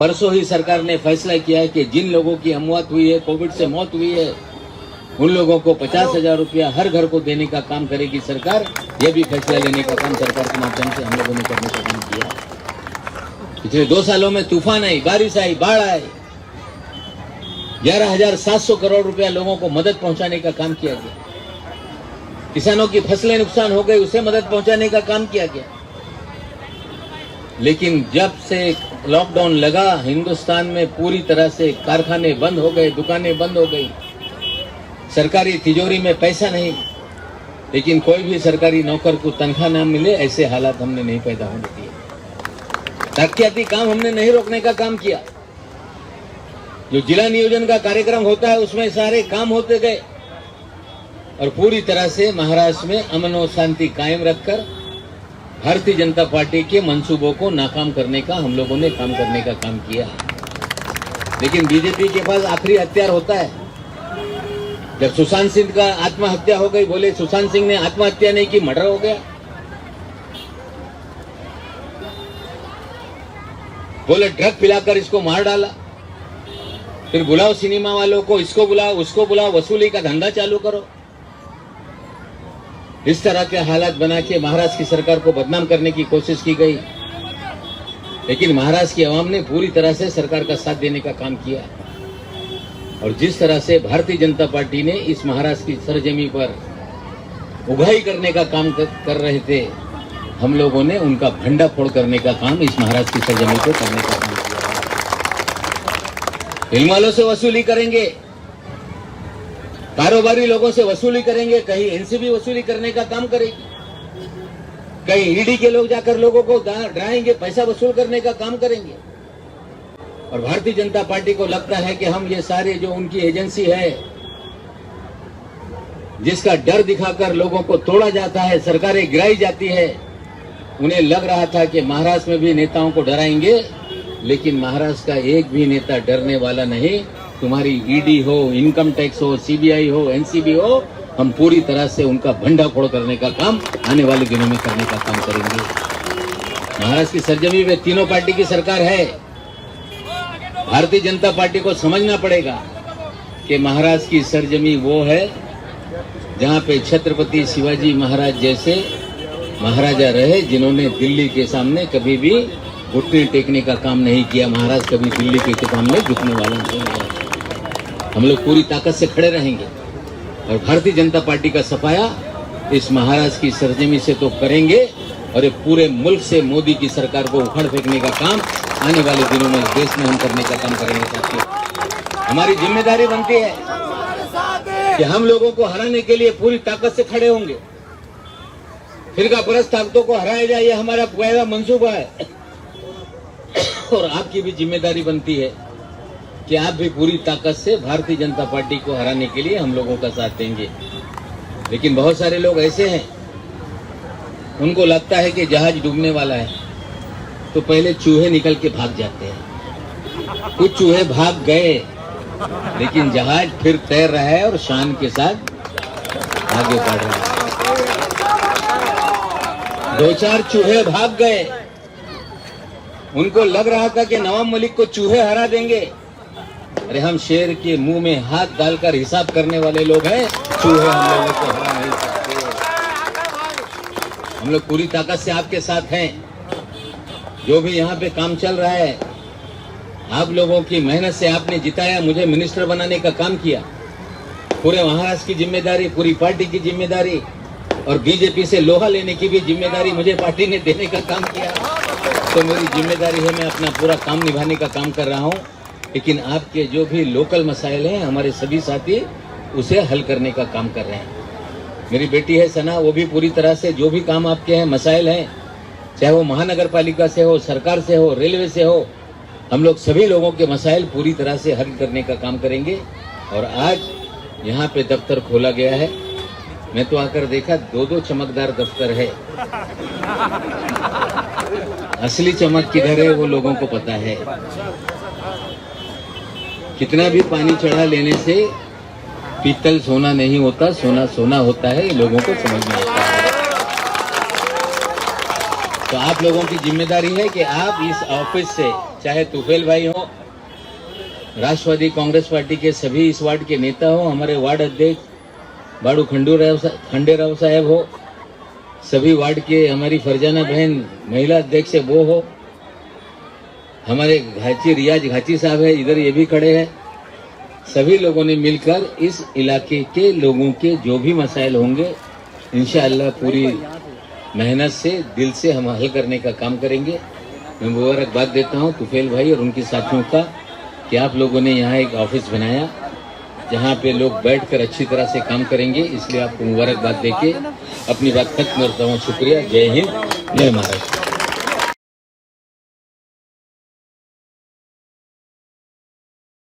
परसों ही सरकार ने फैसला किया है कि जिन लोगों की अमौत हुई है, कोविड से मौत हुई है, उन लोगों को 50,000 रुपया हर घर को देने का काम करेगी सरकार। यह भी फैसला लेने का काम सरकार के माध्यम से हम लोगों ने करने का काम किया। पिछले 2 सालों में तूफान आई, बारिश आई, बाढ़ आई, 11,700 करोड़ रुपया लोगों को मदद पहुंचाने का काम किया गया। किसानों की फसलें नुकसान हो गई, उसे मदद पहुंचाने का काम किया गया। लेकिन जब से लॉकडाउन लगा, हिंदुस्तान में पूरी तरह से कारखाने बंद हो गए, दुकानें बंद हो गई, सरकारी तिजोरी में पैसा नहीं, लेकिन कोई भी सरकारी नौकर को तनख्वाह ना मिले, ऐसे हालात हमने नहीं पैदा होने दिए। ताकतियाती काम हमने नहीं रोकने का काम किया। जो जिला नियोजन का कार्यक्रम होता है उसमें सारे काम होते गए और पूरी तरह से महाराष्ट्र में अमन और शांति कायम रखकर भारतीय जनता पार्टी के मंसूबों को नाकाम करने का हम लोगों ने काम करने का काम किया। लेकिन बीजेपी के पास आखिरी हथियार होता है। जब सुशांत सिंह का आत्महत्या हो गई, बोले सुशांत सिंह ने आत्महत्या नहीं की, मर्डर हो गया। बोले ड्रग पिलाकर इसको मार डाला। फिर बुलाओ सिनेमा वालों को, इसको बुलाओ, उसको बुलाओ, वसूली का धंधा चालू करो। इस तरह के हालात बना के महाराष्ट्र की सरकार को बदनाम करने की कोशिश की गई। लेकिन महाराष्ट्र की आवाम ने पूरी तरह से सरकार का साथ देने का काम किया। और जिस तरह से भारतीय जनता पार्टी ने इस महाराष्ट्र की सरजमी पर उगाही करने का काम कर रहे थे, हम लोगों ने उनका भंडाफोड़ करने का काम इस महाराष्ट्र की सरजमी को करने का काम किया। फिल्म वालों से वसूली करेंगे, कारोबारी लोगों से वसूली करेंगे, कहीं एनसीबी वसूली करने का काम करेगी, कहीं ईडी के लोग जाकर लोगों को डराएंगे, पैसा वसूल करने का काम करेंगे। और भारतीय जनता पार्टी को लगता है कि हम ये सारे जो उनकी एजेंसी है, जिसका डर दिखाकर लोगों को तोड़ा जाता है, सरकारें गिराई जाती है, उन्हें लग रहा था कि महाराष्ट्र में भी नेताओं को डराएंगे। लेकिन महाराष्ट्र का एक भी नेता डरने वाला नहीं। तुम्हारी ईडी हो, इनकम टैक्स हो, सीबीआई हो, एनसीबी हो, हम पूरी तरह से उनका भंडाफोड़ करने का काम आने वाले दिनों में करने का काम करेंगे। महाराष्ट्र की सरजमी में तीनों पार्टी की सरकार है। भारतीय जनता पार्टी को समझना पड़ेगा कि महाराष्ट्र की सरजमी वो है जहां पे छत्रपति शिवाजी महाराज जैसे महाराजा रहे, जिन्होंने दिल्ली के सामने कभी भी घुटने टेकने का काम नहीं किया। महाराष्ट्र कभी दिल्ली के सामने झुकने वाला नहीं है। हम लोग पूरी ताकत से खड़े रहेंगे और भारतीय जनता पार्टी का सफाया इस महाराष्ट्र की सरजमी से तो करेंगे और ये पूरे मुल्क से मोदी की सरकार को उखाड़ फेंकने का काम आने वाले दिनों में देश में हम करने का काम करेंगे। साथियों, हमारी जिम्मेदारी बनती है कि हम लोगों को हराने के लिए पूरी ताकत से खड़े होंगे। फिरका परस्त ताकतों को हराया जाए, ये हमारा पहला मंसूबा है। और आपकी भी जिम्मेदारी बनती है कि आप भी पूरी ताकत से भारतीय जनता पार्टी को हराने के लिए हम लोगों का साथ देंगे। लेकिन बहुत सारे लोग ऐसे हैं, उनको लगता है कि जहाज डूबने वाला है तो पहले चूहे निकल के भाग जाते हैं। कुछ चूहे भाग गए, लेकिन जहाज फिर तैर रहा है और शान के साथ आगे बढ़ रहा है। 2-4 चूहे भाग गए, उनको लग रहा था कि नवाब मलिक को चूहे हरा देंगे। अरे हम शेर के मुंह में हाथ डालकर हिसाब करने वाले लोग हैं, चूहे हम लोगों को हरा नहीं सकते। हम लोग पूरी ताकत से आपके साथ हैं। जो भी यहाँ पे काम चल रहा है, आप लोगों की मेहनत से आपने जिताया, मुझे मिनिस्टर बनाने का काम किया। पूरे महाराष्ट्र की जिम्मेदारी, पूरी पार्टी की जिम्मेदारी और बीजेपी से लोहा लेने की भी जिम्मेदारी मुझे पार्टी ने देने का काम किया। तो मेरी जिम्मेदारी है, मैं अपना पूरा काम निभाने का काम कर रहा हूँ। लेकिन आपके जो भी लोकल मसाइल हैं, हमारे सभी साथी उसे हल करने का काम कर रहे हैं। मेरी बेटी है सना, वो भी पूरी तरह से जो भी काम आपके हैं, मसाइल हैं, चाहे वो महानगर पालिका से हो, सरकार से हो, रेलवे से हो, हम लोग सभी लोगों के मसाइल पूरी तरह से हल करने का काम करेंगे। और आज यहाँ पे दफ्तर खोला गया है। मैं तो आकर देखा 2-2 चमकदार दफ्तर है। असली चमक किधर है वो लोगों को पता है। कितना भी पानी चढ़ा लेने से पीतल सोना नहीं होता, सोना सोना होता है, ये लोगों को समझ में आता है। तो आप लोगों की जिम्मेदारी है कि आप इस ऑफिस से चाहे तुफेल भाई हो, राष्ट्रवादी कांग्रेस पार्टी के सभी इस वार्ड के नेता हो, हमारे वार्ड अध्यक्ष बाड़ू खंडेराव साहब हो, सभी वार्ड के हमारी फरजाना बहन महिला अध्यक्ष है वो हो, हमारे रियाज घाची साहब है इधर ये भी खड़े हैं। सभी लोगों ने मिलकर इस इलाके के लोगों के जो भी मसाइल होंगे इंशाअल्लाह पूरी मेहनत से दिल से हम हल करने का काम करेंगे। मैं मुबारकबाद देता हूं तुफेल भाई और उनके साथियों का कि आप लोगों ने यहाँ एक ऑफिस बनाया जहाँ पे लोग बैठकर अच्छी तरह से काम करेंगे, इसलिए आपको मुबारकबाद देके अपनी बात खत्म करता हूँ। शुक्रिया। जय हिंद, जय महाराष्ट्र।